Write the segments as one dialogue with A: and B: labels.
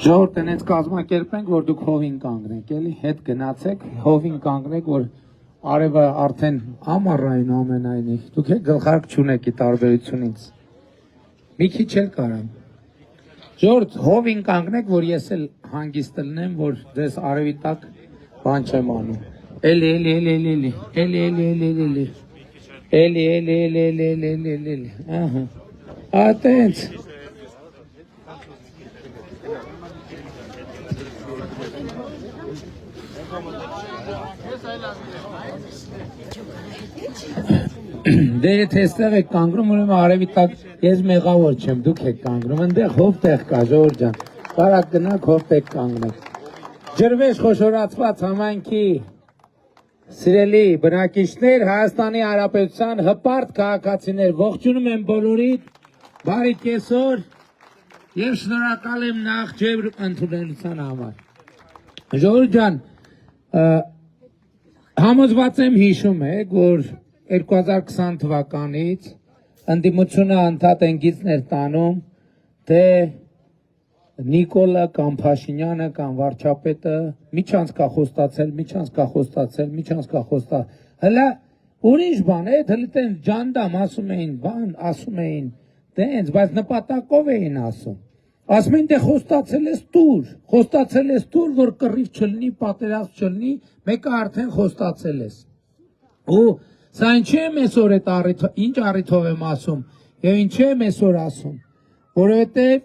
A: Ժողովուրդ տնեց կազմակերպենք, որ դուք հովին կանգնեք, էլի հետ գնացեք, հովին կանգնեք, որ արևը արդեն ամառային ամենայնիվ, դուք գլխարկ չունեք ի տարբերությունից, մի քիչ էլ կարամ, ժողովուրդ հովին կանգնեք, որ ես էլ հանգիստ լնեմ, որ ձեզ արևի տակ բան չեմ անում, էլի, ատենց, դե եթե այստեղ եք կանգնում, ուրեմն արևի տակ ես մեղավոր չեմ, դուք եք կանգնում, այնտեղ հով տեղ կա, ժողովուրդ ջան, բարակ գնաք հով տեղ կանգնեք։ Ջրվեժ խոշորացված համայնքի սիրելի բնակիչներ, Հայաստանի Հանրապետության հպարտ քաղաքացիներ, ողջունում եմ բոլորիդ, բարի կեսօր եւ շնորհակալ եմ նախ ջեր ընդունելության համար։ Ժողովուրդ ջան, համոզված եմ հիշում եք, որ 2020 թվականից ընդդիմությունը անդադ ընկիծներ տանում, թե Նիկոլը կամ Փաշինյանը կամ վարչապետը միջանցքա խոստացել, հələ ուրիշ բան է, հələ տենց ջանդամ ասում էին, բան ասում էին, տենց, բայց նպատակով էին ասում են, դե խոստացել ես տուր, որ կռիվ չլինի, պատերազմ չլինի, մեկը արդեն խոստացել ես։ Ու սա ինչի եմ այսօր ինչ առիթով եմ ասում, եւ ինչի եմ այսօր ասում, որովհետեւ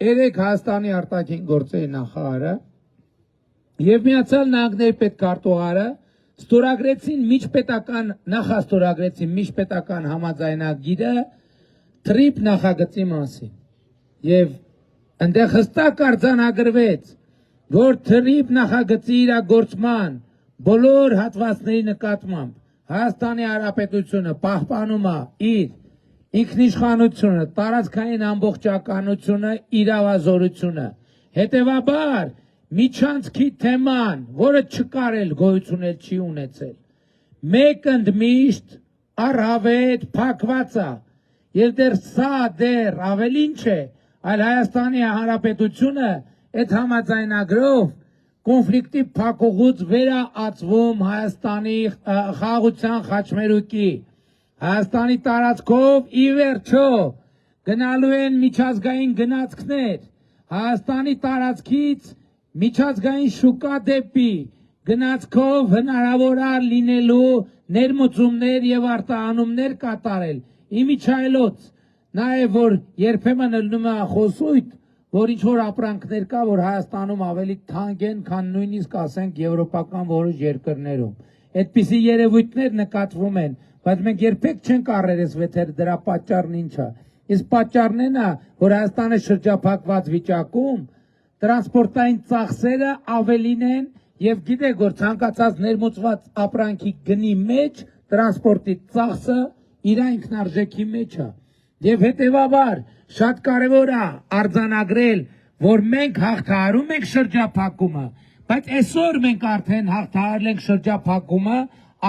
A: երեք Հայաստանի արտաքին գործերի նախարարը եւ Միացյալ Նահանգների պետքարտուղարը նախաստորագրեցին միջպետական համաձայնագիրը TRIP նախագծի մասին եւ այնտեղ հստակ արձանագրվեց, որ TRIP նախագծի իրագործման բոլոր հատվածների նկատմամբ Հայաստանի Հանրապետությունը պահպանում է իր ինքնիշխանությունը, տարածքային ամբողջականությունը, իրավազորությունը։ Հետևաբար միջանցքի թեման, որը չկարել գոյություն չի ունեցել, մեկ ընդմիշտ առհավետ փակված է, եւ դեռ սա դեռ ավելին չէ, այլ Հայաստանի Հանրապետությունը այդ համաձայնագրով կոնֆլիկտի փակուղուց վերաածվում Հայաստանի խաղաղության խաչմերուկի, Հայաստանի տարածքով ի վերջո գնալու են միջազգային գնացքներ, Հայաստանի տարածքից միջազգային շուկա դեպի գնացքով հնարավոր է լինելու ներմուծումներ եւ արտահանումներ կատարել, իմիջայլոց, նաեւ որ երբեմն ելնում է խոսույթ, որ ինչ-որ ապրանքներ կա, որ Հայաստանում ավելի թանկ են, քան նույնիսկ ասենք եվրոպական որոշ երկրներում։ Այդպիսի երևույթներ նկատվում են, բայց մենք երբեք չենք առերեսվել, թե դրա պատճառն ինչ է։ Իսկ պատճառն այն է, որ Հայաստանը շրջափակված վիճակում տրանսպորտային ծախսերը ավելին են եւ գիտեք, որ ցանկացած ներմուծված ապրանքի գնի մեջ տրանսպորտի ծախսը իր ինքնարժեքի մեջ է։ Եվ հետևաբար շատ կարևոր է արձանագրել, որ մենք հաղթահարում ենք շրջափակումը, բայց այսօր մենք արդեն հաղթահարել ենք շրջափակումը,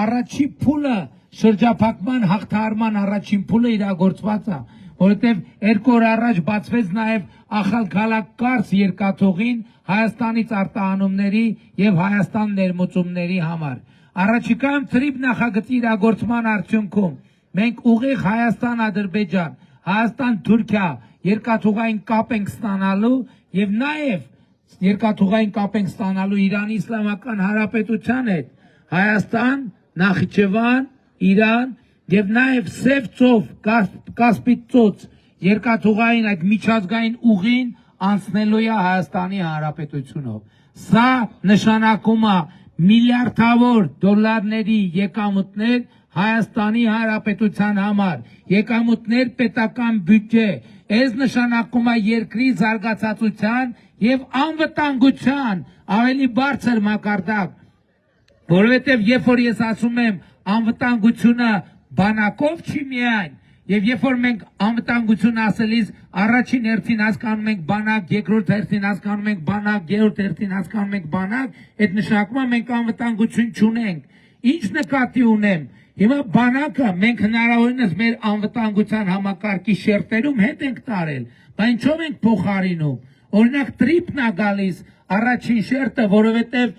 A: առաջին փուլը շրջափակման հաղթահարման առաջին փուլը իրագործված է, որովհետև 2 օր առաջ բացվեց նաև Ախալքալակ կարս երկաթուղին Հայաստանից արտահանումների եւ Հայաստան ներմուծումների համար։ Առաջիկայում TRIP նախագծի իրագործման արդյունքում մենք ուղիղ Հայաստան-Ադրբեջան, Հայաստան-Թուրքիա երկաթուղային կապ ենք ստանալու եւ նաեւ երկաթուղային կապ ենք ստանալու Իրանի Իսլամական Հանրապետության հետ, Հայաստան, Նախիջևան, Իրան եւ նաեւ Սև ծով, Կասպից ծոց երկաթուղային այդ միջազգային ուղին անցնելու է Հայաստանի Հանրապետությունով։ Սա նշանակում է միլիարդավոր դոլարների եկամուտներ Հայաստանի Հանրապետության համար, եկամուտներ պետական բյուջե, այս նշանակում է երկրի զարգացածության եւ անվտանգության ավելի բարձր մակարդակ, որովհետեւ երբ որ ես ասում եմ անվտանգությունը բանակով չի միայն, եւ երբ որ մենք անվտանգություն ասելիս առաջին հերթին հասկանում ենք բանակ, երկրորդ հերթին հասկանում ենք բանակ, երրորդ հերթին հասկանում ենք բանակ, այդ նշանակում է մենք անվտանգություն չունենք։ Ինչ նկատի ունեմ։ Հիմա բանակը մենք հնարավորինս մեր անվտանգության համակարգի շերտերում հետ ենք տարել, բայց ինչով ենք փոխարինում։ օրինակ տրիպն է գալիս առաջին շերտը, որովհետև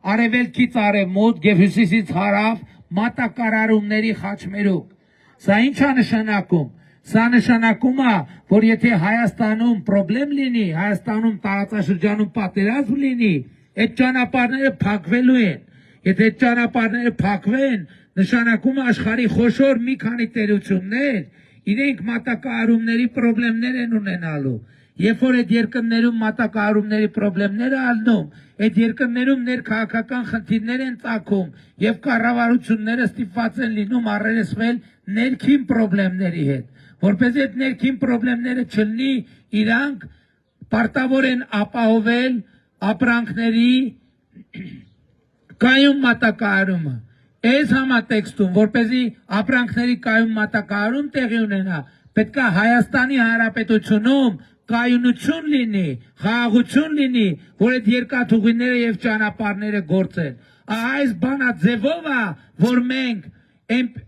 A: արևելքից արևմուտք եւ հյուսիսից հարավ մատակարարումների խաչմերուկ։ Սա ինչ է նշանակում։ Սա նշանակում է, որ եթե Հայաստանում խնդրեմ լինի, Հայաստանում տարածաշրջանում պատերազմ լինի, այդ ճանապարհները փակվելու են։ Եթե այդ ճանապարհները փակվեն, նշանակում է աշխարհի խոշոր մի քանի տերություններ իրենք մատակարարումների խնդիրներ են ունենալու։ Երբ որ այդ երկրներում մատակարարումների խնդիրները ալնում, այդ երկրներում ներքաղաքական խնդիրներ են ծագում եւ կառավարությունները ստիպված են լինում առերեսվել ներքին խնդիրների հետ, որպեսզի այդ ներքին խնդիրները չլինի, իրանք պարտավոր են ապահովել ապրանքների կայուն մատակարարումը։ Այս համատեքստում, որպեսզի ապրանքների կայուն մատակարարում տեղի ունենա, պետք է Հայաստանի Հանրապետությունում կայունություն լինի, խաղաղություն լինի, որ այդ երկաթուղիները եւ ճանապարհները գործեն։ Այս բանա ձևով է, որ մենք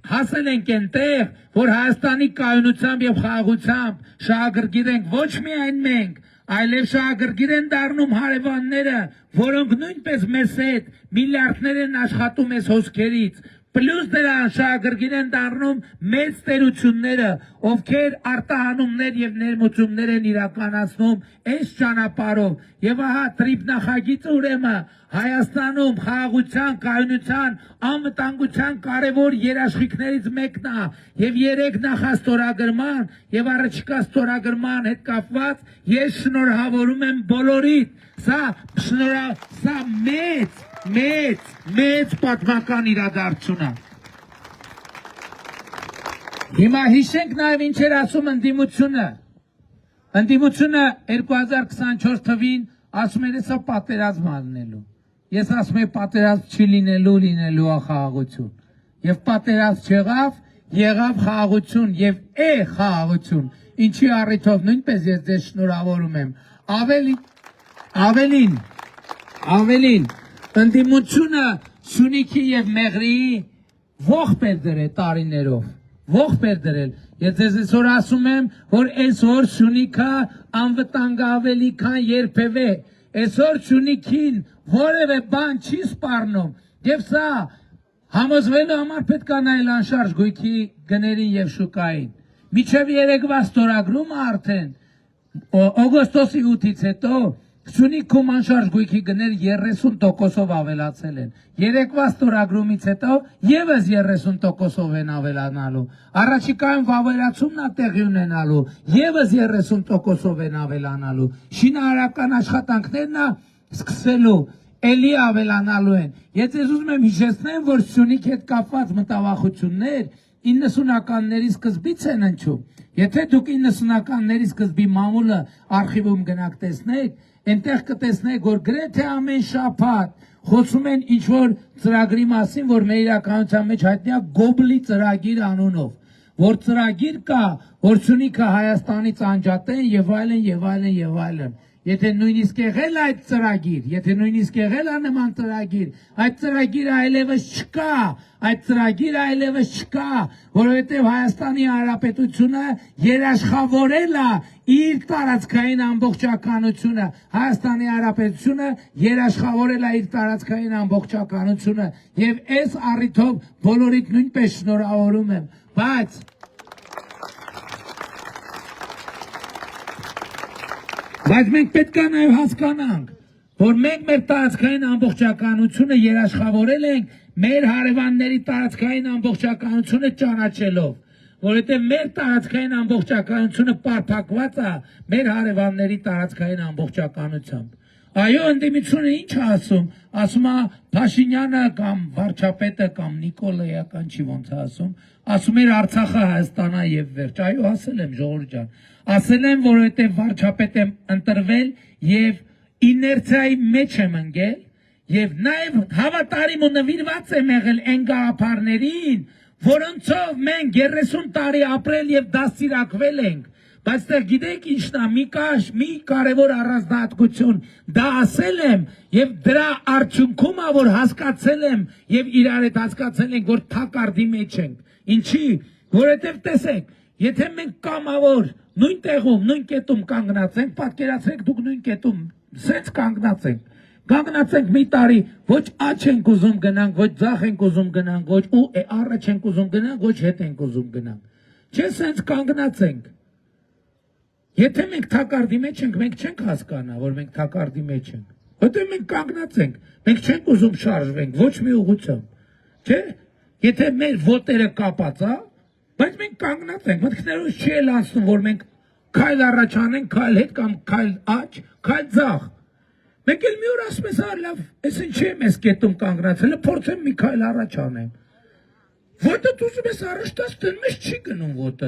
A: հասել ենք այնտեղ, որ Հայաստանի կայունությամբ եւ խաղաղությամբ շահագրգիռ ենք ոչ միայն մենք, այլև շահագրգիռ են դառնում հարևանները, որոնք նույնպես մեզ հետ միլիարդներ են աշխատում այս հոսքերից։ Պլյուս դրան շահագրգիռ են դառնում մեծ տերությունները, ովքեր արտահանումներ եւ ներմուծումներ են իրականացնում այս ճանապարհով։ Եվ ահա տրիպ նախագիծը ուրեմն Հայաստանում խաղաղության, կայունության, անվտանգության կարևոր երաշխիքներից մեկն է եւ 3 նախաստորագրման եւ առաջիկա ստորագրման հետ կապված ես շնորհավորում եմ բոլորիդ։ Սա մեծ պատմական իրադարձություն է։ Հիմա հիշենք նաև ինչ էր ասում ընդդիմությունը։ Ընդդիմությունը 2024 թվին ասում էր սա պատերազմ անելու։ Ես ասում եմ պատերազմ չի լինելու խաղաղություն։ Եվ պատերազմ չեղավ, եղավ խաղաղություն եւ խաղաղություն։ Ինչի առիթով նույնպես ես ձեզ շնորհավորում եմ։ Ավելին ընդդիմությունը Սյունիքի եւ Մեղրիի ողջ էր դրել տարիներով, ողջ էր դրել։ Ես ձեզ այսօր ասում եմ, որ այսօր Սյունիքը անվտանգ ավելի քան երբևէ։ Այսօր Սյունիքին որևէ բան չի սպառնում։ Եվ սա համոզվելու համար պետք է նայել անշարժ գույքի գներին եւ շուկային։ Միջև երեկվա ստորագրումը արդեն օգոստոսի 8-ից հետո Սյունիքում անշարժ գույքի գներ 30%-ով ավելացել են։ Երեկվա ստորագրումից հետո եւս 30%-ով են ավելանալու։ Առաջիկայում վավերացումն է տեղի ունենալու, եւս 30%-ով են ավելանալու։ Շինարարական աշխատանքներն է սկսելու, էլի ավելանալու են։ Ես ուզում եմ հիշեցնեմ, որ Սյունիքի հետ կապված մտավախություններ 90-ականների սկզբից են ընչում։ Եթե դուք 90-ականների սկզբի մամուլը արխիվում գնաք տեսնեք, այնտեղ կտեսնեք, որ գրեթե ամեն շաբաթ խոսում են ինչ-որ ծրագրի մասին, որ մեր իրականության մեջ հայտնի է Գոբլի ծրագիր անունով, որ ծրագիր կա, որ Սյունիքը Հայաստանից անջատեն եւ այլն եւ այլն եւ այլն։ Եթե նույնիսկ եղել այդ ծրագիր, եթե նույնիսկ եղել է նման ծրագիր, այդ ծրագիրը այլևս չկա, այդ ծրագիրը այլևս չկա, որովհետև Հայաստանի Հանրապետությունը երաշխավորել է իր տարածքային ամբողջականությունը, Հայաստանի Հանրապետությունը երաշխավորել է իր տարածքային ամբողջականությունը, եւ այս առիթով բոլորիդ նույնպես շնորհավորում եմ, բայց մենք պետք է նաև հասկանանք, որ մենք մեր տարածքային ամբողջականությունը երաշխավորել ենք մեր հարևանների տարածքային ամբողջականությունը ճանաչելով, որովհետև մեր տարածքային ամբողջականությունը պարփակված է մեր հարևանների տարածքային ամբողջականությամբ։ Այո, ընդդիմությունը ինչ է ասում, ասում է Փաշինյանը կամ վարչապետը կամ Նիկոլայական չի ոնց է ասում էր Արցախը Հայաստանա եւ վերջ։ Այո, ասել եմ ժողովուրդ ջան, ասել եմ, որովհետև վարչապետ եմ ընտրվել եւ իներցիայի մեջ եմ ընկել եւ նաեւ հավատարիմ ու նվիրված եմ եղել այն գաղափարներին, որոնցով մենք 30 տարի ապրել եւ դաստիարակվել ենք։ Բայց դեռ գիտեք ինչն է, մի կարևոր առանձնահատկություն, դա ասել եմ եւ դրա արդյունքում է, որ հասկացել եմ եւ իրար հետ հասկացել ենք, որ թակարդի մեջ ենք։ Ինչի, որովհետև տեսեք, եթե մենք կամավոր նույն տեղում, նույն կետում կանգնած ենք, պատկերացրեք դուք նույն կետում սենց կանգնած ենք։ Կանգնած ենք մի տարի, ոչ աջ ենք ուզում գնանք, ոչ ձախ ենք ուզում գնանք, ոչ առաջ ենք ուզում գնանք, ոչ հետ ենք ուզում գնանք։ Չէ, սենց կանգնած ենք։ Եթե մենք թակարդի մեջ ենք, մենք չենք հասկանա, որ մենք թակարդի մեջ ենք։ Որտեղ մենք կանգնած ենք, մենք չենք ուզում շարժվենք ոչ մի ուղղությամբ։ Չէ՞։ Եթե մեր ոտերը կապած է, բայց մենք կանգնած ենք, մտքներս չի էլ անցնում, որ մենք քայլ առաջ անենք, քայլ հետ կամ քայլ աջ, քայլ ձախ։ Մենք էլ մի օր ասում ես, լավ, ես ինչ եմ ես կետում կանգնած, հələ փորձեմ մի քայլ առաջ անեմ։ Ոտդ ուզում ես առաջ տաս, դեռ մեզ չի գնում ոտդ։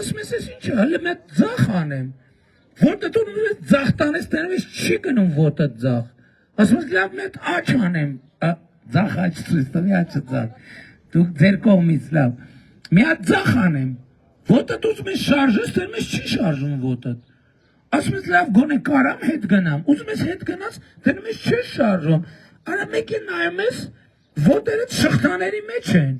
A: Ասում ես, ես ինչ է, հələ մի ձախ անեմ։ Ոտդ ուզում ես ձախ տանես, դեռ մեզ չի գնում ոտդ ձախ։ Ասում ես, լավ, մի աջ անեմ, ձախ աջ ցույց տվի, աջը ձախ։ Դուք ձեր կողմից լավ։ Մի հատ ձախ անեմ։ Ոտդ ուզում ես շարժես, դեռ մեզ չի շարժում ոտդ։ Ասում ես լավ գոնե կարամ հետ գնամ, ուզում ես հետ գնաս, դեռ մեզ չես շարժում։ Արա մեկ է նայում ես, ոտերդ շղթաների մեջ են։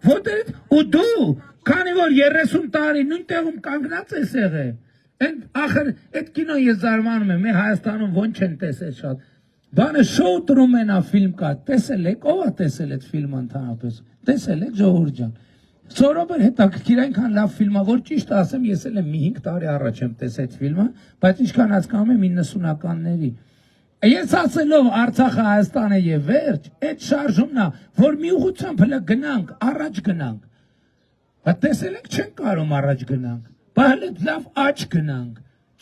A: Ոտերդ ու դու, քանի որ 30 տարի նույն տեղում կանգնած ես եղել։ Այն ախր այդ կինո ես զարմանում եմ, մեր Հայաստանում ոնց են տեսել շատ։ Բանը շոու Տրումենա ֆիլմ կա, տեսել եք, ով է տեսել այդ ֆիլմը ընդհանրապես։ Տեսել եք ժողովուրդ ջան։ Սորոբեր հետաքրքիր այնքան լավ ֆիլմ է, որ ճիշտ ասեմ, ես էլ եմ մի 5 տարի առաջ եմ տեսել այդ ֆիլմը, բայց ինչքան հասկանում եմ 90-ականների։ Ես ասելով Արցախը Հայաստանը եւ վերջ, այդ շարժումն է, որ մի ուղղությամբ հələ գնանք, առաջ գնանք։ Բայց տեսել եք չեն կարող առաջ գնանք, բայց հələ լավ աջ գնանք։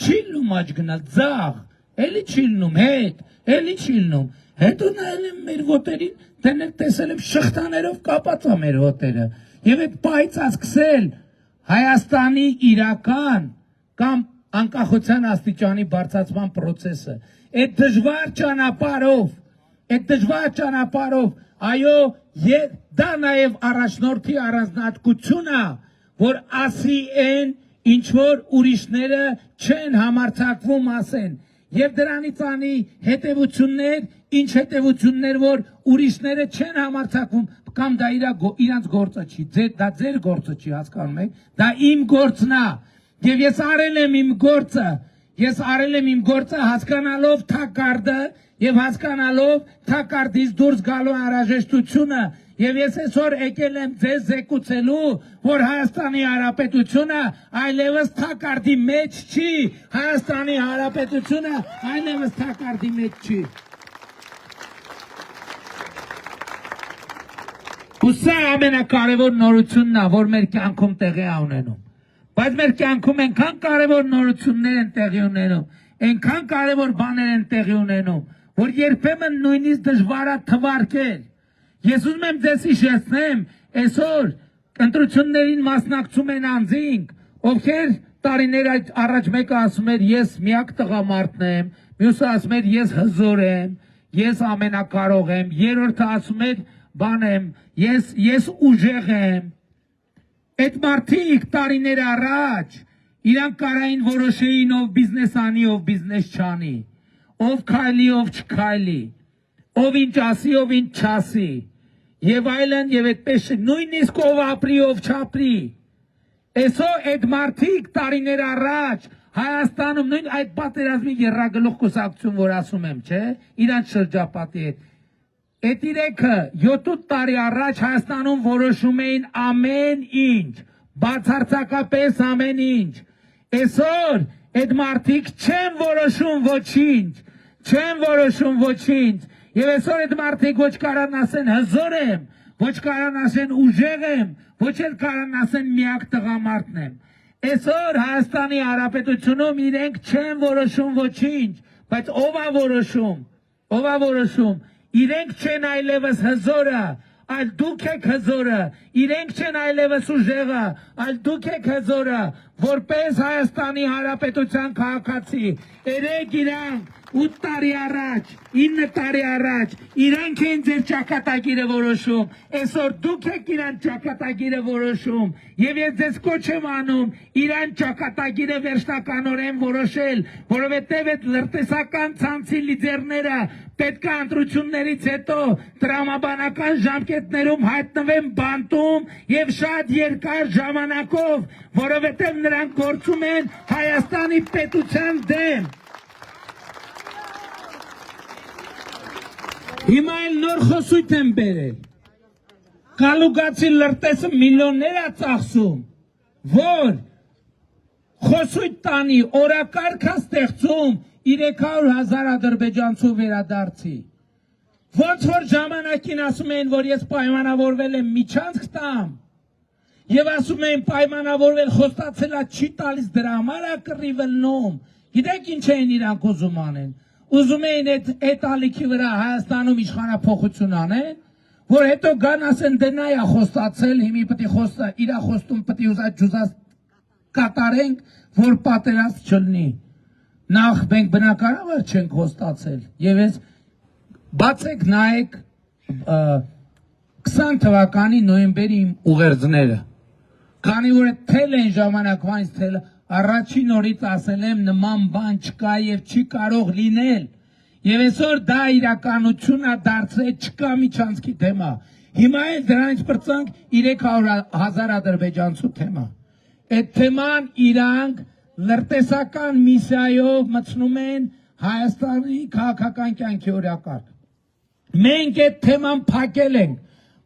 A: Չի լինում աջ գնալ, ձախ, էլի չի լինում հետ, էլի չի լինում։ Հետո նայել եմ մեր ոտերին, դեռ տեսել եմ շղթաներով կապած է մեր ոտերը։ Եվ այդ պայծը սկսել Հայաստանի իրական կամ անկախության աստիճանի բարձրացման process-ը, այդ դժվար ճանապարհով, այո, դա նաև առաջնորդի առանձնահատկությունը, որ ասի են ինչ որ ուրիշները չեն համարձակվում ասեն, եւ դրանից անի հետեւություններ, ինչ հետեւություններ, որ ուրիշները չեն համարձակվում կամ դա իրանց գործը չի, դա ձեր գործը չի, հասկանում եք, դա իմ գործն է, եւ ես արել եմ իմ գործը հասկանալով թակարդը եւ հասկանալով թակարդից դուրս գալու անհրաժեշտությունը եւ ես այսօր եկել եմ ձեզ զեկուցելու, որ Հայաստանի Հանրապետությունը այլևս թակարդի մեջ չի, Հայաստանի Հանրապետությունը այլևս թակարդի մեջ չի։ Ու սա ամենակարևոր նորությունն է, որ մեր կյանքում տեղի է ունենում։ Բայց մեր կյանքում այնքան կարևոր նորություններ են տեղի ունենում, այնքան կարևոր բաներ են տեղի ունենում, որ երբեմն նույնիսկ դժվար է թվարկել։ Ես ուզում եմ ձեզ հիշեցնեմ, այսօր ընտրություններին մասնակցում են անձինք, ովքեր տարիներ առաջ մեկը ասում էր ես միակ տղամարդն եմ, մյուսը ասում էր ես հզոր եմ, ես ամենակարող եմ, երրորդը ասում էր բան եմ, ես ուժեղ եմ։ Այդ մարդիկ տարիներ առաջ իրանք կարային որոշեին ով բիզնես անի, ով բիզնես չանի, ով քայլի, ով չքայլի, ով ինչ ասի, ով ինչ չասի, եւ այլն եւ այդպես նույնիսկ ով ապրի, ով չապրի։ Այսօր այդ մարդիկ տարիներ առաջ Հայաստանում նույն այդ պատերազմի եռագլուխ կուսակցություն, որ ասում եմ, չէ, իրանց շրջապատի հետ Այդ իրեքը 7 տարի առաջ Հայաստանում որոշում էին ամեն ինչ, բացարձակապես ամեն ինչ։ Այսօր այդ մարդիկ չեն որոշում ոչինչ, եւ այսօր այդ մարդիկ ոչ կարան ասեն հզոր եմ, ոչ կարան ասեն ուժեղ եմ, ոչ էլ կարան ասեն միակ տղամարդն եմ։ Այսօր Հայաստանի Հանրապետությունում իրենք չեն որոշում ոչինչ, բայց ով է որոշում։ Իրենք չեն այլևս հզորը, այլ դուք եք հզորը, իրենք չեն այլևս ուժեղը, այլ դուք եք հզորը, որպես Հայաստանի Հանրապետության քաղաքացի, երեք իրանք 8 տարի առաջ, 9 տարի առաջ, իրանք են ձեր ճակատագիրը որոշում, այսօր դուք եք իրան ճակատագիրը որոշում, և ես ձեզ կոչ եմ անում իրան ճակատագիրը վերջնականորեն որոշել, որովհետև այդ լրտեսական ցանցի լիդերները պետք է ընտրություններից հետո տրամաբանական ժամկետներում հայտնվեն բանտում և շատ երկար ժամանակով, որովհետև նրանք գործում են Հայաստանի պետության դեմ։ Հիմա էլ նոր խոսույթ են բերել, կալուգացի լրտեսը միլիոններ է ծախսում, որ խոսույթ տանի օրակարգ է ստեղծում 300,000 ադրբեջանցու վերադարձի, ոնց որ ժամանակին ասում էին, որ ես պայմանավորվել եմ միջանցք տամ, և ասում էին պայմանավորվել խոստացելա չի տալիս դրա համար է կռիվը լնում, գիտեք ինչ էին իրանք ուզում անեն, ուզում էին այդ ալիքի վրա Հայաստանում իշխանափոխություն անեն, որ հետո գան ասեն դե նա է խոստացել, հիմի պետք է խոստա, իրա խոստում պետք է ուզած կատարենք, որ պատերազմ չլինի։ Նախ մենք բնականաբար չենք խոստացել, եւ ես բացեք նայեք 20 թվականի նոյեմբերի ուղերձները, քանի որ թել են ժամանակվանից թել առաջին օրից ասել եմ նման բան չկա եւ չի կարող լինել եւ այսօր դա իրականություն է դարձել չկա միջանցքի թեմա հիմա էլ դրանից բրցանք 300,000 ադրբեջանցու թեմա այդ թեման իրանք լրտեսական միսիայով մտցնում են Հայաստանի քաղաքական կյանքի օրակարգ մենք այդ թեման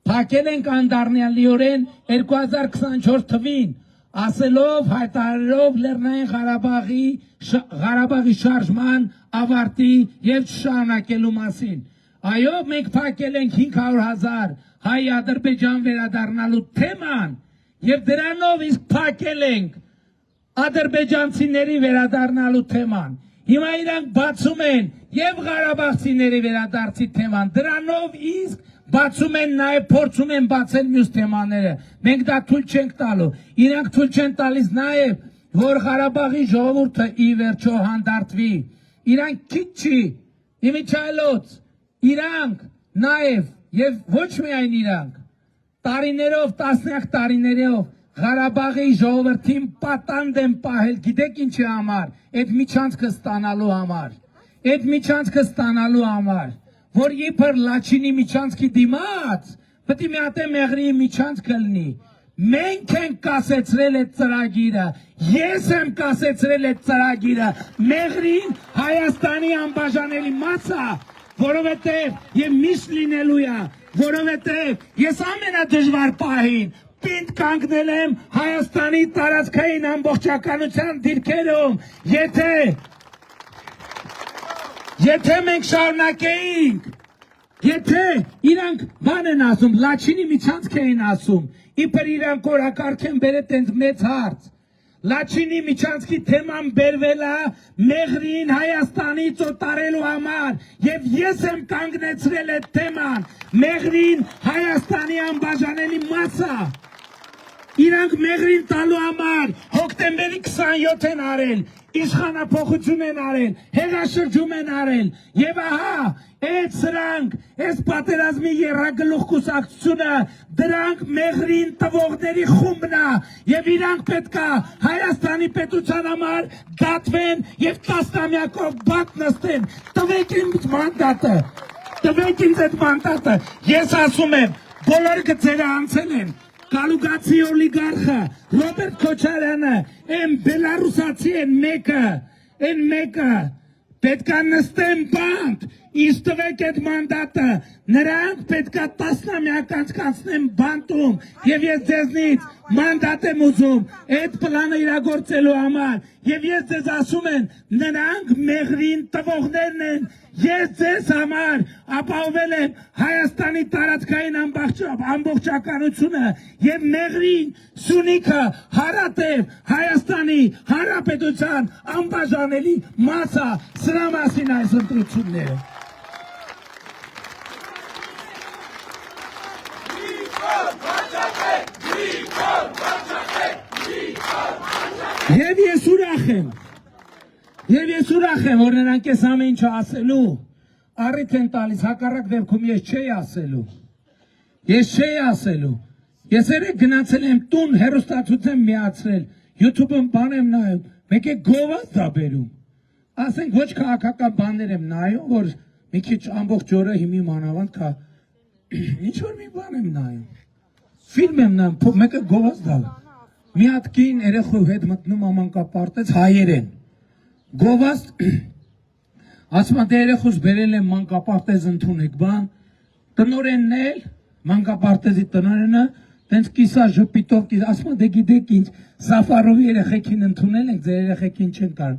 A: փակել ենք անդառնալիորեն 2024 թվին ասելով հայտարարելով Լեռնային Ղարաբաղի շարժման ավարտի եւ շարունակելու մասին։ Այո, մենք փակել ենք 500,000 հայ-ադրբեջան վերադառնալու թեման եւ դրանով իսկ փակել ենք ադրբեջանցիների վերադառնալու թեման։ Հիմա իրանք բացում են եւ Ղարաբաղցիների վերադարձի թեման, դրանով իսկ բացում են նաև փորձում են բացել մյուս թեմաները։ Մենք դա թույլ չենք տալու։ Իրանք թույլ չեն տալիս նաև, որ Ղարաբաղի ժողովուրդը ի վերջո հանդարտվի։ Իրանք քիչ չի, իմիջայլոց, իրանք նաև եւ ոչ միայն իրանք, տարիներով, տասնյակ տարիներով Ղարաբաղի ժողովրդին պատանդ են պահել, գիտեք ինչի համար, այդ միջանցքը ստանալու համար, որ իբր Լաչինի միջանցքի դիմաց, պետք է մի հատ Մեղրիի միջանցքը լինի։ Մենք ենք կասեցրել այդ ծրագիրը, ես եմ կասեցրել այդ ծրագիրը, Մեղրին Հայաստանի անբաժանելի մաս է, որովհետև եւ միշտ լինելու է, որովհետև ես ամենադժվար պահին պինդ կանգնել եմ Հայաստանի տարածքային ամբողջականության դիրքերում, եթե մենք շարունակեինք, եթե իրանք բան են ասում, Լաչինի միջանցք էին ասում, իբր իրանք օրակարգ են բերել տենց մեծ հարց, Լաչինի միջանցքի թեման բերվել է Մեղրին Հայաստանից օտարելու համար եւ ես եմ կանգնեցրել այդ թեման, Մեղրին Հայաստանի անբաժանելի մաս է, իրանք Մեղրին տալու համար հոկտեմբերի 27 են արել, իշխանափոխություն են արել, հեղաշրջում են արել եւ ահա այդ սրանք, այս պատերազմի եռագլուխ կուսակցությունը դրանք Մեղրին տվողների խումբն է եւ իրանք պետքա Հայաստանի պետության համար դատվեն եւ տասնամյակով բաց նստեն, տվեք ինձ այդ մանդատը, ես ասում եմ, բոլոր գծերը անցել են, Կալուգացի օլիգարխը, Ռոբերտ Քոչարյանը, են բելարուսացի են մեկը, պետքա նստեն բանտ, ինձ տվեք այդ մանդատը, նրանք պետքա տասնամյակ անցկացնեն բանտում, եւ ես ձեզնից մանդատ եմ ուզում, այդ պլանը իրագործելու համար, եւ ես ձեզ ասում եմ, նրանք Մեղրին տվողներն են, ես ձեզ համար ապահովել եմ Հայաստանի տարածքային ամբողջականությունը եւ Մեղրին Սյունիքը հարատև Հայաստանի Հանրապետության անբաժանելի մաս է, սրա մասին այս ընտրությունները։ Nikol Paşa! Եվ ես ուրախ եմ, որ նրանք ես ամեն ինչ ասելու, առիթ են տալիս, հակառակ դեպքում ես չէի ասելու, ես երեք գնացել եմ տուն, հեռուստացույց միացրել, YouTube-ում բան եմ նայում, մեկ է գովազ դա բերում, ասենք ոչ քաղաքական բաներ եմ նայում, որ մի քիչ ամբողջ օրը հիմի մանավանդ կա, ինչ որ մի բան եմ նայում, ֆիլմ եմ նայում, մեկը գովազ դա, մի հատ կին երեխու հետ մտնում մանկապարտեզ հայերեն, գովազ, ասում դե երեխուս բերել եմ մանկապարտեզ ընդունեք բան, տնորենն էլ, մանկապարտեզի տնորենը, տենց կիսա ժպիտով, ասում դե գիտեք ինչ, Սաֆարովի երեխեքին ընդունել ենք, ձեր երեխեքին չեն կարող,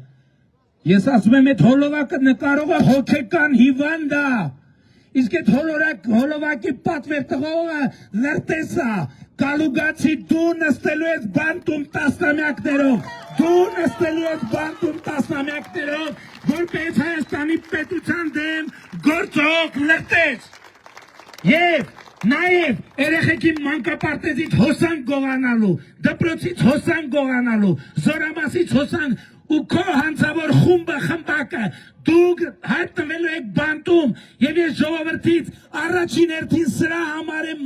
A: ես ասում եմ այդ հոլովակը նկարողը հոգեկան հիվանդ է, իսկ այդ հոլովակի պատվեր տղողը լրտեսա, կալուգացի դու նստելու ես բանտում տասնամյակներով, որպես Հայաստանի պետության դեմ գործող լրտես, և նաև երեխեքի մանկապարտեզից հոսանք գողանալու, դպրոցից հոսանք գողանալու, զորամասից հոսանք ու քո հանցավոր խմբակը դուք հայտնվելու եք բանտում և ես ժողովրդից առաջին հերթին սրա համար եմ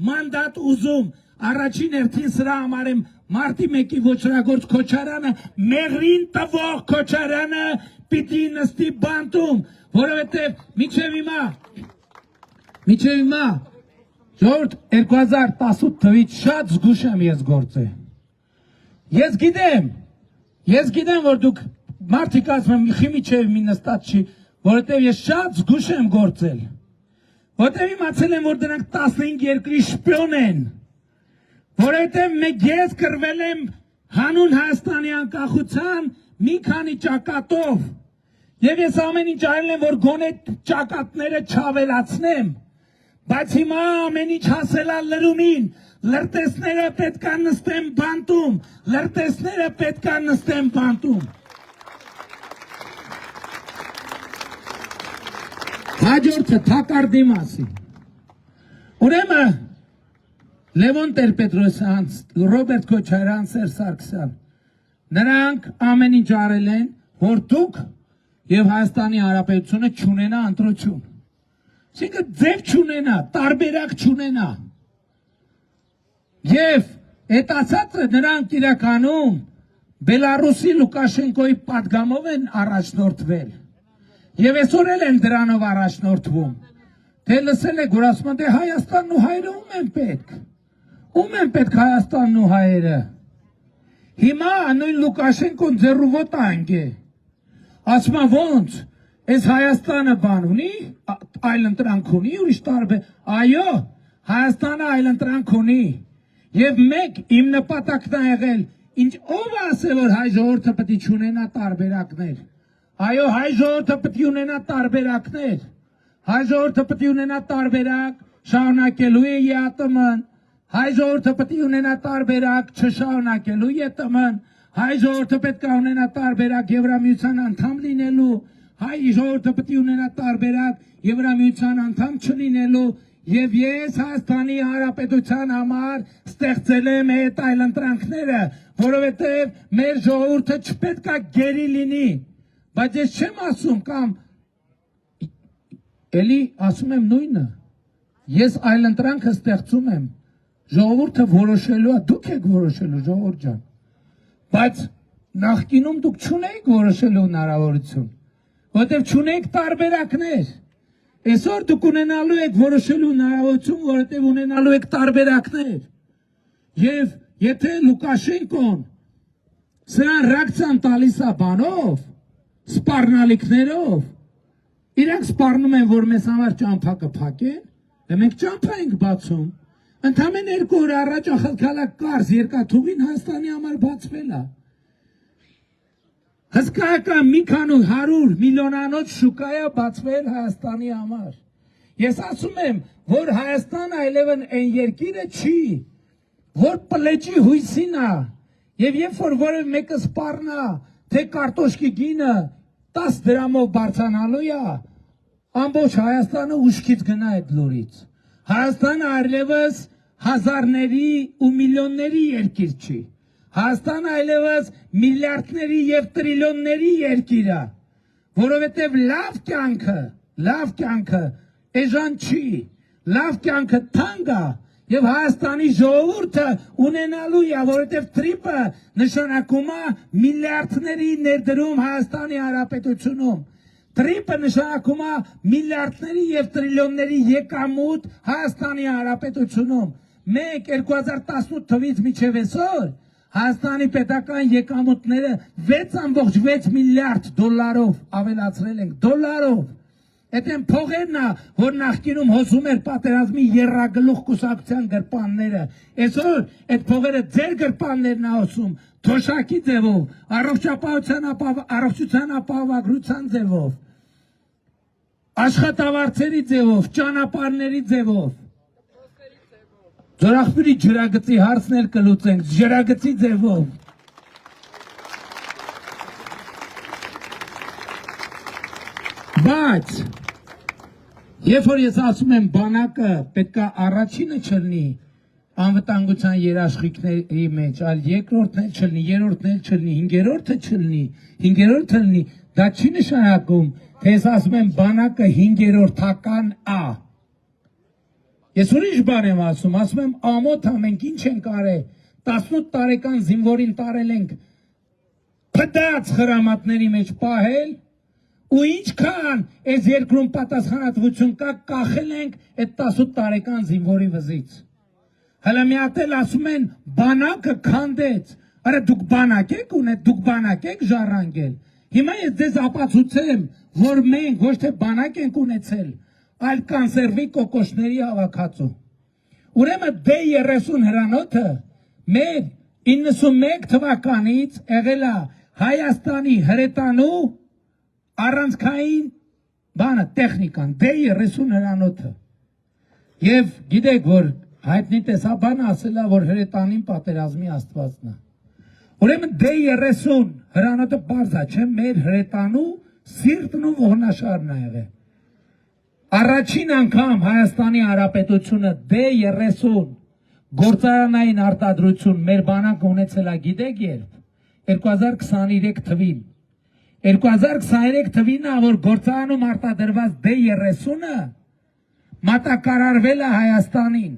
A: մանդատ ուզում, առաջին հերթին սրա համար եմ մարտի 1-ի ոչրագործ Քոչարյանը, մեղրին տվող Քոչարյանը պիտի նստի բանտում, որովհետև մինչև հիմա ժողովուրդ 2018 թվից շատ զգուշ եմ ես գործել, ես գիտեմ, որ դուք մարդիկ ասում եմ խիմիչև մի նստած չի, որովհետև ես շատ զգուշ եմ գործել, որովհետև իմացել եմ, որ դրանք 15 երկրի շպիոն են, որովհետև ես կռվել եմ հանուն Հայաստանի անկախության մի քանի ճակատով, և ես ամեն ինչ արել եմ, որ գոնե ճակատները չավելացնեմ, բայց հիմա ամեն ինչ հասել է լրումին, լրտեսները պետք է նստեն բանտում, Հաջորդը թակարդի մասին, ուրեմն Լևոն Տեր-Պետրոսյան, Ռոբերտ Քոչարյան, Սերժ Սարգսյան, նրանք ամեն ինչ արել են, որ դուք և Հայաստանի Հանրապետությունը չունենա ընտրություն, այսինքն ձև չունենա, տարբերակ չունենա, և այդ ասածը նրանք իրականում Բելարուսի Լուկաշենկոյի պատգամով են առաջնորդվել, և այսօր էլ են դրանով առաջնորդվում, թե լսել եք, որ ասում են, դե Հայաստանն ու հայերը ում են պետք Հայաստանն ու հայերը, հիմա նույն Լուկաշենկոն ձեռուվոտ անգե, ասում են ոնց, այս Հայաստանը բան ունի, այլ ընտրանք ունի, ուրիշ տարբեր, այո, Հայաստանը այլ ընտրանք ունի, և մեկ իմ նպատակն է եղել, ով ասել, որ հայ ժողովուրդը պետք է չունենա տարբերակներ, այո, հայ ժողովուրդը պետք է ունենա տարբերակներ, հայ ժողովուրդը պետք է ունենա տարբերակ, շարունակելու է ԵԱՏՄ-ն, հայ ժողովուրդը պետք է ունենա տարբերակ, չշարունակելու ԵՏՄ-ն, հայ ժողովուրդը պետք է ունենա տարբերակ Եվրամիության անդամ լինելու, հայ ժողովուրդը պետք է ունենա տարբերակ Եվրամիության անդամ չլինելու, և ես Հայաստանի Հանրապետության համար ստեղծել եմ այդ այլընտրանքները, որովհետև մեր ժողովուրդը չպետք է գերի լինի, բայց ես չեմ ասում կամ էլի ասում եմ նույնը, ես այլընտրանքը ստեղծում եմ, ժողովուրդը որոշելու է, դուք եք որոշելու ժողովուրդ ջան, բայց նախկինում դուք չունեիք որոշելու հնարավորություն, որովհետև չունեիք տարբերակներ, այսօր դուք ունենալու եք որոշելու հնարավորություն, որովհետև ունենալու եք տարբերակներ, և եթե Լուկաշենկոն սրան ռեակցիան տալիս է բանով, սպառնալիքներով, իրանք սպառնում են, որ մեզ համար ճամփա կփակեն, մենք ճամփա ենք բացում, ընդամենը 2 օր առաջ ախալքալակ կարս երկաթուղին Հայաստանի համար բացվել է, հսկայական մի քանի 100 միլիոնանոց շուկա է բացվել Հայաստանի համար, ես ասում եմ, որ Հայաստանը այլևս այն երկիրը չի, որ պլեջի հույսին է, և երբ որ որևէ մեկը սպառնա, թե կարտոշկի գինը 10 դրամով բարձրանալու է, ամբողջ Հայաստանը ուշքից գնա այդ լուրից, Հայաստանը այլևս հազարների ու միլիոնների երկիր չի, Հայաստանը այլևս միլիարդների եւ տրիլիոնների երկիր է, որովհետեւ լավ կյանքը էժան չի, լավ կյանքը թանկ է եւ Հայաստանի ժողովուրդը ունենալու է, որովհետեւ տրիպը նշանակում է միլիարդների ներդրում Հայաստանի Հանրապետությունում։ Տրիպը նշանակում է միլիարդների եւ տրիլիոնների եկամուտ Հայաստանի Հանրապետությունում։ Մենք 2018 թվականից մինչև այսօր Հայաստանի պետական եկամուտները 6.6 միլիարդ դոլարով ավելացրել ենք, դոլարով։ Այդ են փողերն է, որ նախկինում հոսում էր պատերազմի եռագլուխ կուսակցության գրպանները։ Այսօր այդ փողերը ձեր գրպաններն է հոսում, թոշակի ձևով, առողջության ապահովագրության ձևով, աշխատավարձերի ձևով, ճանապարհների ձևով։ Ձորախբյուրի ջրագծի հարցներ կլուծենք, ջրագծի ձևով։ Բայց երբ որ ես ասում եմ բանակը պետքա առաջինը չլինի անվտանգության երաշխիքների մեջ, այլ երկրորդն էլ չլինի, երրորդն էլ չլինի, հինգերորդը լինի, դա չի նշանակում, թե ես ասում եմ բանակը հինգերորդական է։ Ես ուրիշ բան եմ ասում եմ ամոթ մենք ինչ ենք արել, 18 տարեկան զինվորին տարել ենք փդած խրամատների մեջ պահել, ու ինչքան այս երկրում պատասխանատվություն կա, կախել ենք այդ 18 տարեկան զինվորի վզից։ Հələ մի հատ էլ ասում են բանակը քանդեց, արա դուք բանակ եք ունեք, դուք բանակ եք ժառանգել։ Հիմա ես ձեզ ապացուցեմ, որ մենք ոչ թե բանակ ենք ունեցել, այլ կանսերվի կոկոշների հավաքածու։ Ուրեմն D30 հրանոթը մեր 91 թվականից եղել է Հայաստանի հրետանու առանցքային բանը, տեխնիկան, D30 հրանոթը։ Եվ գիտեք, որ հայտնի տեսաբանը ասել է, որ հրետանին պատերազմի աստվածն է։ Ուրեմն D30 հրանոթը բարձ է, չէ, մեր հրետանու սիրտն ու ողնաշարն է եղել։ Առաջին անգամ Հայաստանի Հանրապետությունը D30 գործարանային արտադրություն մեր բանակը ունեցել է, գիտեք երբ, 2023 թվին։ 2023 թվին է, որ գործարանում արտադրված D30-ը մատակարարվել է Հայաստանին։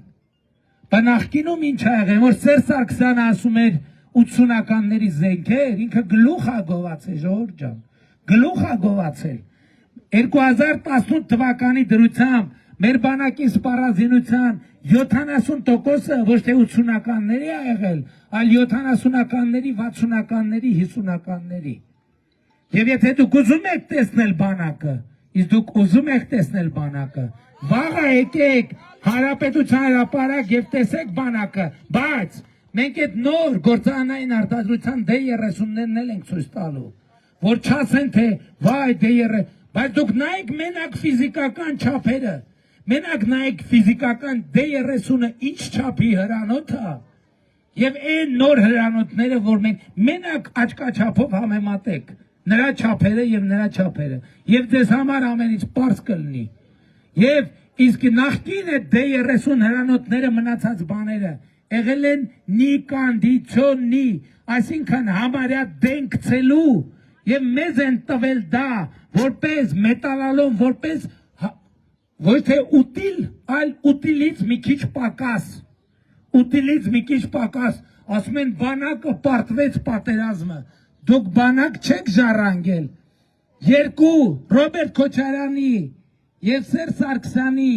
A: Նախկինում ինչ ա եղել, որ Սերժ Սարգսյանը ասում էր 80-ականների զենքեր, ինքը գլուխ ա գովացել, ժողովուրդ ջան, գլուխ ա գովացել։ 2018 թվականի դրությամբ մեր բանակի սպառազինության 70%-ը ոչ թե 80-ականների ա եղել, այլ 70-ականների, 60-ականների, 50-ականների։ Եվ եթե դուք ուզում եք տեսնել բանակը, իսկ դուք ուզում եք տեսնել բանակը, վաղը եկեք Հանրապետության հրապարակ եւ տեսեք բանակը, բայց մենք այդ նոր գործարանային արտադրության D30-ներն էլ ենք ցույց տալու, որ չասեն թե վայ D30, բայց դուք նայեք մենակ ֆիզիկական չափերը, մենակ նայեք ֆիզիկական D30-ը ինչ չափի հրանոթ է, եւ այն նոր հրանոթները, որ մենք մենակ աչքաչափով համեմատեք, նրա չափերը եւ նրա չափերը, եւ ձեզ համար ամենից պարզ կլինի։ Եվ իսկ նախկին այդ D30 հրանոթները մնացած բաները եղել են նիկանդիցիոնի, այսինքն համարյա դենքցելու, եւ մեզ են տվել դա որպես մետալալոն, որպես ոչ թե ուտիլ, այլ ուտիլից մի քիչ պակաս, ասում են բանակը պարտվեց պատերազմը, դուք բանակ չեք ժառանգել, երկու Ռոբերտ Քոչարյանի եւ Սերժ Սարգսյանի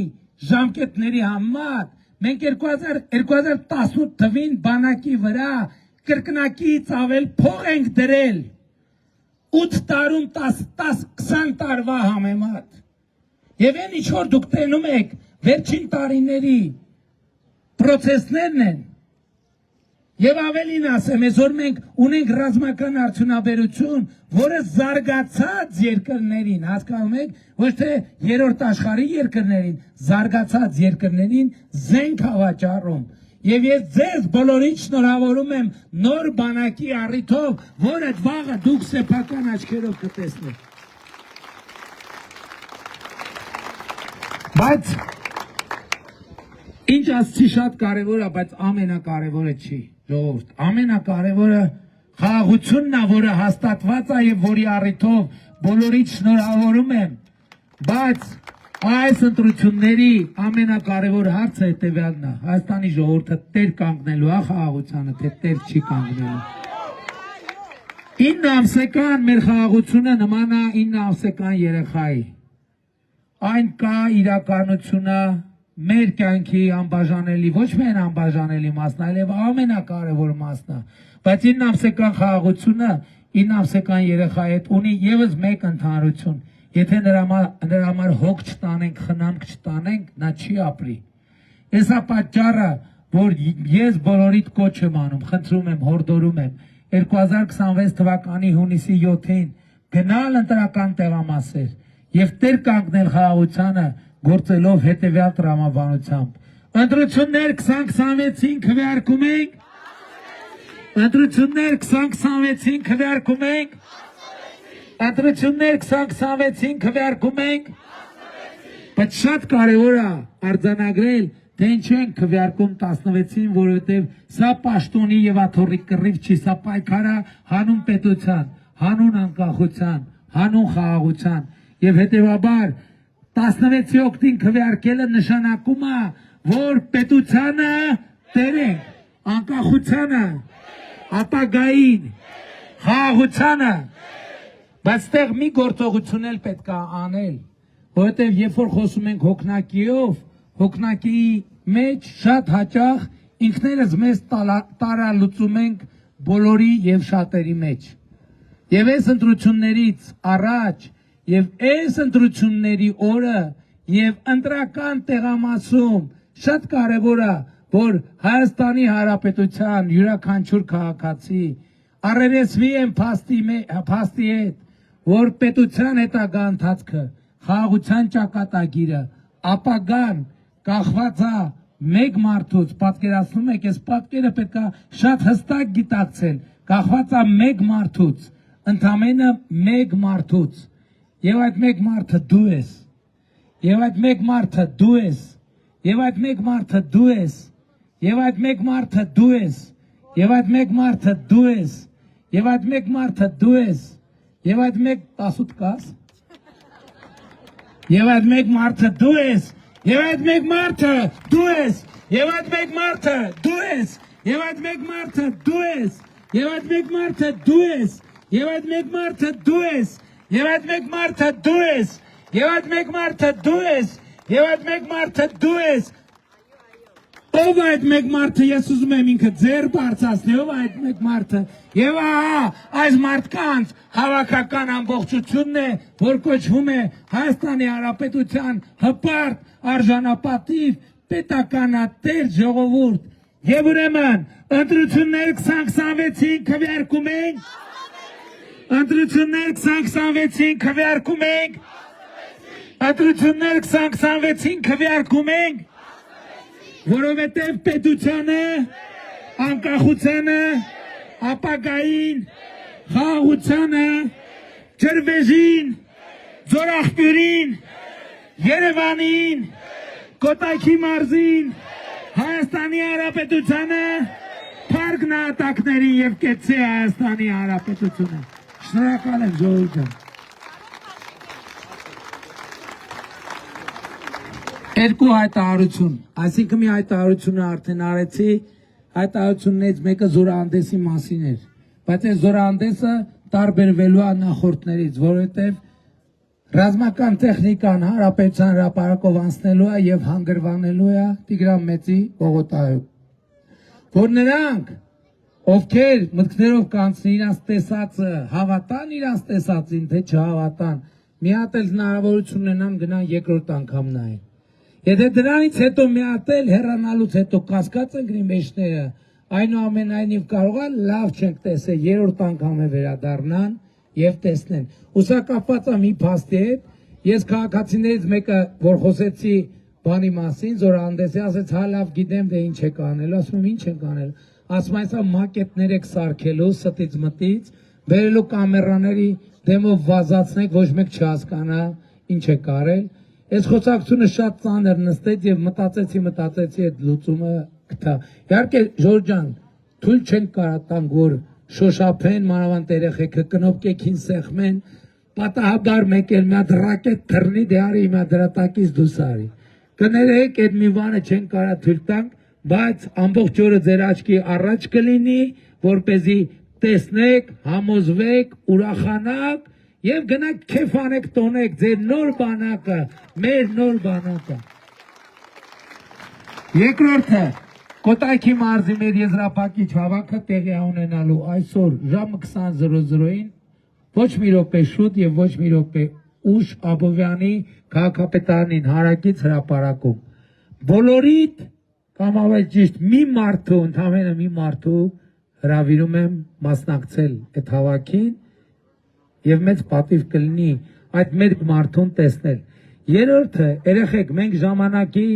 A: ժամկետների համար մենք 2018 թվին բանակի վրա կրկնակից ավել փող ենք դրել 8 տարում 10-20 տարվա համեմատ։ Եվ այն ինչ որ դուք տենում եք վերջին տարիների պրոցեսներն են։ Եվ ավելին ասեմ, այսօր մենք ունենք ռազմական արդյունաբերություն, որը զարգացած երկրներին, հասկանում եք, ոչ թե երրորդ աշխարհի երկրներին, զարգացած երկրներին զենք հավաճառում։ Եվ ես ձեզ բոլորին շնորհավորում եմ նոր բանակի առիթով, որը վաղը դուք սեփական աչքերով կտեսնեք։ Բայց ինչ ասցի շատ կարևոր է, բայց ամենակարևորը չի։ ժողովուրդ, ամենակարևորը խաղաղությունն է, որը հաստատված է եւ որի առիթով բոլորիդ շնորհավորում եմ, բայց այս ընտրությունների ամենակարևոր հարցը հետեւյալն է. Հայաստանի ժողովուրդը տեր կանգնելու է խաղաղությանը, թե տեր չի կանգնելու։ 9 ամսական մեր խաղաղությունը նման է 9 ամսական երեխայի։ Այն կա իրականությունը մեր կյանքի անբաժանելի, ոչ միայն անբաժանելի մասն, այլև ամենակարևոր մասն է, բայց 9 ամսական խաղաղությունը 9 ամսական երեխայի հետ ունի եւս մեկ ընդհանրություն. եթե նրա համար հոգ չտանենք, խնամք չտանենք, նա չի ապրի։ Էսա պատճառը, որ ես բոլորիդ կոչ եմ անում, խնդրում եմ, հորդորում եմ 2026 թվականի հունիսի 7-ին գնալ ընտրական տեղամասեր եւ տեր կանգնել խաղաղությանը գործելով հետեւյալ տրամաբանությամբ. ընտրություններ 2026-ին քվեարկում ենք, ընտրություններ 2026-ին քվեարկում ենք, ընտրություններ 2026-ին քվեարկում ենք, բայց շատ կարևոր է արձանագրել, թե ինչու են քվեարկում 16-ին, որովհետև սա պաշտոնի եւ աթոռի կռիվ չի, սա պայքար է հանուն պետության, հանուն անկախության, հանուն խաղաղության եւ հետեւաբար 16-ի օգտին քվեարկելը նշանակում է, որ պետությանը տերենք, անկախությանը, ապագային, խաղաղությանը, բայց ստեղ մի գործողություն էլ պետք է անել, որովհետև երբ որ խոսում ենք հոգնակիով, հոգնակի մեջ շատ հաճախ ինքներս մեզ տարալուծում ենք բոլորի եւ շատերի մեջ։ Եվ այս ընտրություններից առաջ եւ այս ընտրությունների օրը եւ ընտրական տեղամասում շատ կարեւոր է, որ Հայաստանի Հանրապետության յուրաքանչյուր քաղաքացի առերեսվի են փաստի հետ, որ պետության հետագա ընթացքը, խաղաղության ճակատագիրը, ապագան կախված է մեկ մարդուց, պատկերացնում եք, այս պատկերը պետք է շատ հստակ գիտակցել, կախված է մեկ մարդուց, ընդամենը մեկ մարդուց, եւ այդ մեկ մարդը դու ես, եւ այդ մեկ մարդը դու ես, եւ այդ մեկ մարդը դու ես, եւ այդ մեկ մարդը դու ես, եւ այդ մեկ մարդը դու ես, եւ այդ մեկ մարդը դու ես, եւ այդ մեկ 18 կաս, եւ այդ մեկ մարդը դու ես, եւ այդ մեկ մարդը դու ես, եւ այդ մեկ մարդը դու ես, եւ այդ մեկ մարդը դու ես, եւ այդ մեկ մարդը դու ես, եւ այդ մեկ մարդը դու ես, եւ այդ մեկ մարդը դու ես, եւ այդ մեկ մարդը դու ես, եւ այդ մեկ մարդը դու ես, ով այդ մեկ մարդը, ես ուզում եմ ինքը ձեր բարձրացնել, ով այդ մեկ մարդը, եւ ահա այս մարդկանց հավաքական ամբողջությունն է, որ կոչվում է Հայաստանի Հանրապետության հպարտ, արժանապատիվ, պետականատեր ժողովուրդ, եւ ուրեմն ընտրություններ 2026-ին քվեարկում ենք, ընտրություններ 2026-ին քվեարկում ենք, ընտրություններ 2026-ին քվեարկում ենք, որովհետև պետությանը, անկախությանը, ապագային, խաղաղությանը, ջրվեժին, ձորախբյուրին, Երևանին, Կոտայքի մարզին, Հայաստանի Հանրապետությանը, փառք նահատակներին եւ կեցցե Հայաստանի Հանրապետությունը։ Շնորհակալ եմ ժողովուրդ ջան։ Երկու հայտարարություն, այսինքն մի հայտարարությունը արդեն արեցի, հայտարարություններից մեկը զորահանդեսի մասին էր, բայց այս զորահանդեսը տարբերվելու է նախորդներից, որովհետև ռազմական տեխնիկան հանրապետության հրապարակով անցնելու է եւ հանգրվանելու է Տիգրան Մեծի պողոտայում, որ նրանք, ովքեր մտքներով կանցնի իրանց տեսածը, հավատան իրանց տեսածին, թե չհավատան, մի հատ էլ հնարավորություն ունենան գնան երկրորդ անգամ նայեն։ Եթե դրանից հետո մի հատ էլ հեռանալուց հետո կասկած ընկնի մեջները, այնուամենայնիվ կարող է լավ չենք տեսել, երրորդ անգամ է վերադառնան եւ տեսնեն։ Ուսա կապված է մի փաստի հետ, ես քաղաքացիներից մեկը, որ խոսեցի բանի մասին, զորահանդեսի, ասեց հա լավ գիտեմ թե ինչ եք անելու, ասում եմ ինչ եք անելու, ասում այսա մակետներ եք սարքելու ստից մտից, բերելու կամերաների դեմով վազացնեք, ոչ մեկ չհասկանա ինչ եք արել։ Այս խոսակցությունը շատ ծանր նստեց եւ մտածեցի այդ լուծումը գտա։ Իհարկե Ժորժ ջան, թույլ չենք կարա տանք, որ շոշափեն, մանավանդ երեխեքը կնոպկեքին սեղմեն, պատահաբար մեկ էլ մի հատ ռակետ թռնի դե արի հիմա դրա տակից դուրս արի։ Կներեք, այդ մի բանը չենք կարա թույլ տանք, բայց ամբողջ օրը ձեր աչքի առաջ կլինի, որպեսզի տեսնեք, համոզվեք, ուրախանաք եւ գնաք քեֆ անեք, տոնեք ձեր նոր բանակը, մեր նոր բանակը։ Երկրորդը, Կոտայքի մարզի մեր եզրափակիչ հավաքը տեղի ունենալու այսօր ժամը 20:00-ին ոչ մի րոպե շուտ եւ ոչ մի րոպե ուշ Աբովյանի քաղաքապետարանին հարակից հրապարակում։ Բոլորիդ կամ ավելի ճիշտ մի մարդու, ընդամենը մի մարդու հրավիրում եմ մասնակցել այդ հավաքին եւ մեծ պատիվ կլինի այդ մեր մարդուն տեսնել։ Երրորդը, երեխեք, մենք ժամանակի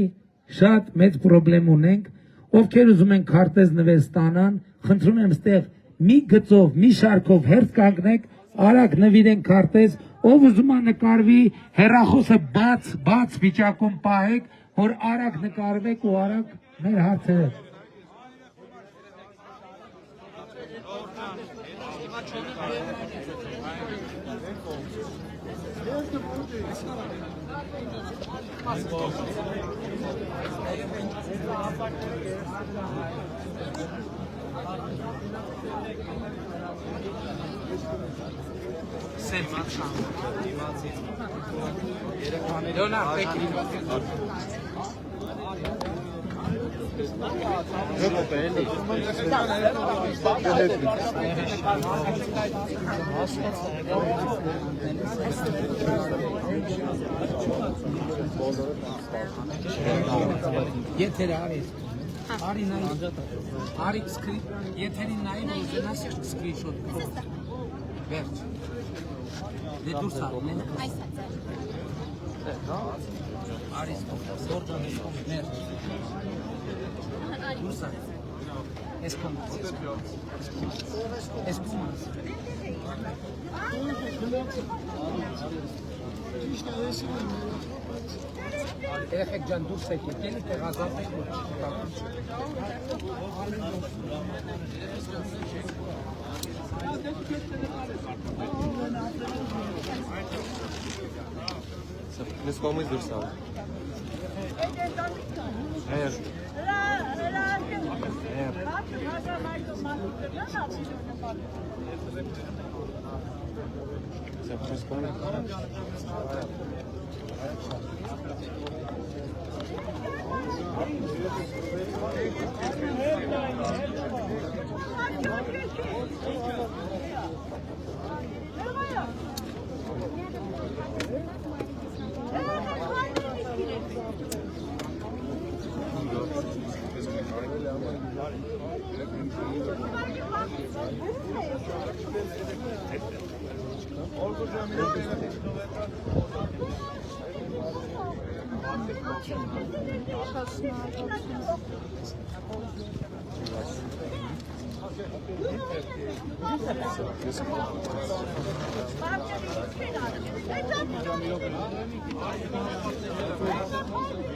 A: շատ մեծ խնդրեմ ունենք, ովքեր ուզում են քարտեզ նվեր ստանան, խնդրում եմ ստեղ մի գծով, մի շարքով հերթ կանգնեք, արագ նվիրեն քարտեզ, ով ուզում է նկարվի, հեռախոսը բաց վիճակում պահեք, որ արագ նկարվեք ու արագ մեր հարցերը։ Եթերը արի նայի, արի եթերին նայի, որ ուզենաս սկրինշոտ կրով, վերջ, դե դուրս արում են, արի սորջան ներջ, դուրս արի, ես կոմաս, ես կոմաս, երեխեք ջան դուրս եք եկել, տեղազատեք որ
B: Ես կողմից դուրս ալ։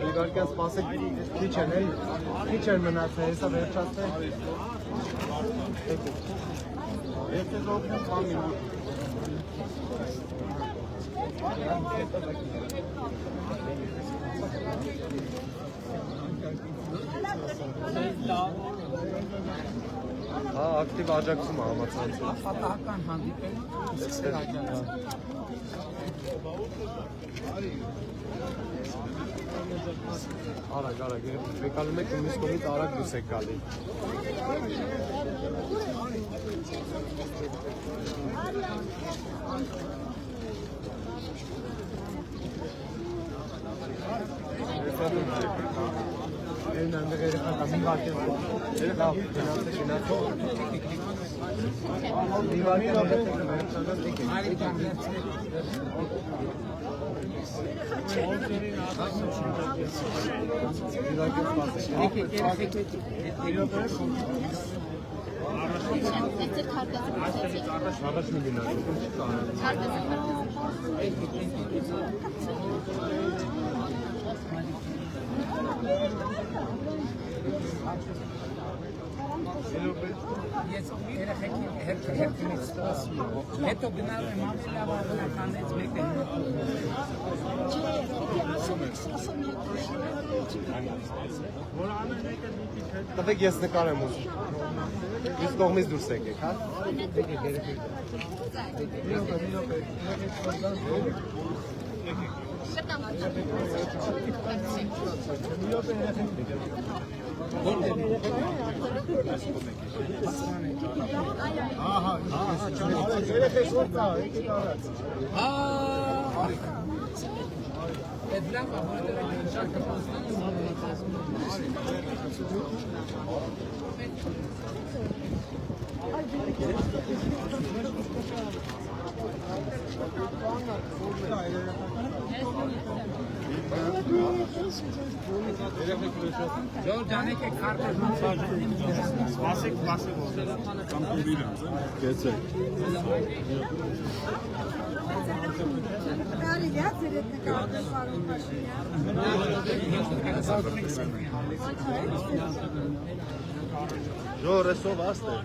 B: Իհարկե սպասեք քիչ են մնացել, հեսա վերջացնենք։ Եթե զոհվում կամ մինուտ։ Հա, ակտիվ աջակցում է համացանցը։
A: Պատահական հանդիպել ստեղ աջակցում։
B: Արագ, եկալու մեկ ումիս կողմից արագ դուս եք գալի։ Են այնտեղ երեխա մի վարկես երեխա գնացե մի վարկես Hello,
A: ես երեխեքի հերթից սպասի։ Հետո գնալու եմ ամենավարականից մեկը։
B: Տվեք ես նկարեմ ուզում։ Ես կողմից դուրս եկեք, հա։ Ահա, երեխեք որ կա, եկեք արած։
A: Այդ լավ է, որովհետև շարքը Ժոր ջանեք եք քարտը
C: Վասեք կամ կուբին Գեցեք
D: Կարելի է ձեր հետ նկարել պարոն Փաշինյան։
B: Ժոր էսով աստ է։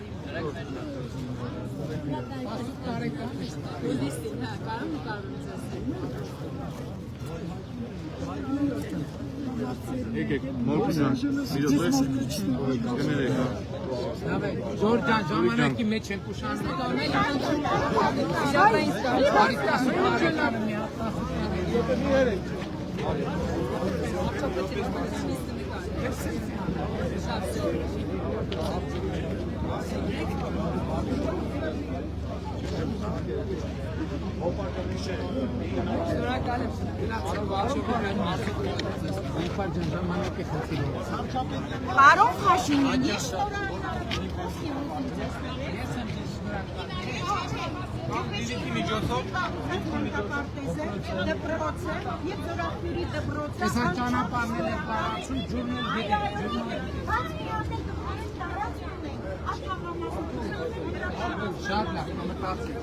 C: Եկեք, մորքնան, իրոպես գներեք
A: Ժոր ջան, ժամանակի մեջ են ուշանում
D: Պարոն Փաշինյան, դպրոցը եւ ծրագրի դպրոցը
A: Ես ճանապարհներ եք տարածում, ջուրնել դիտեք Շատ լավ, մտածեք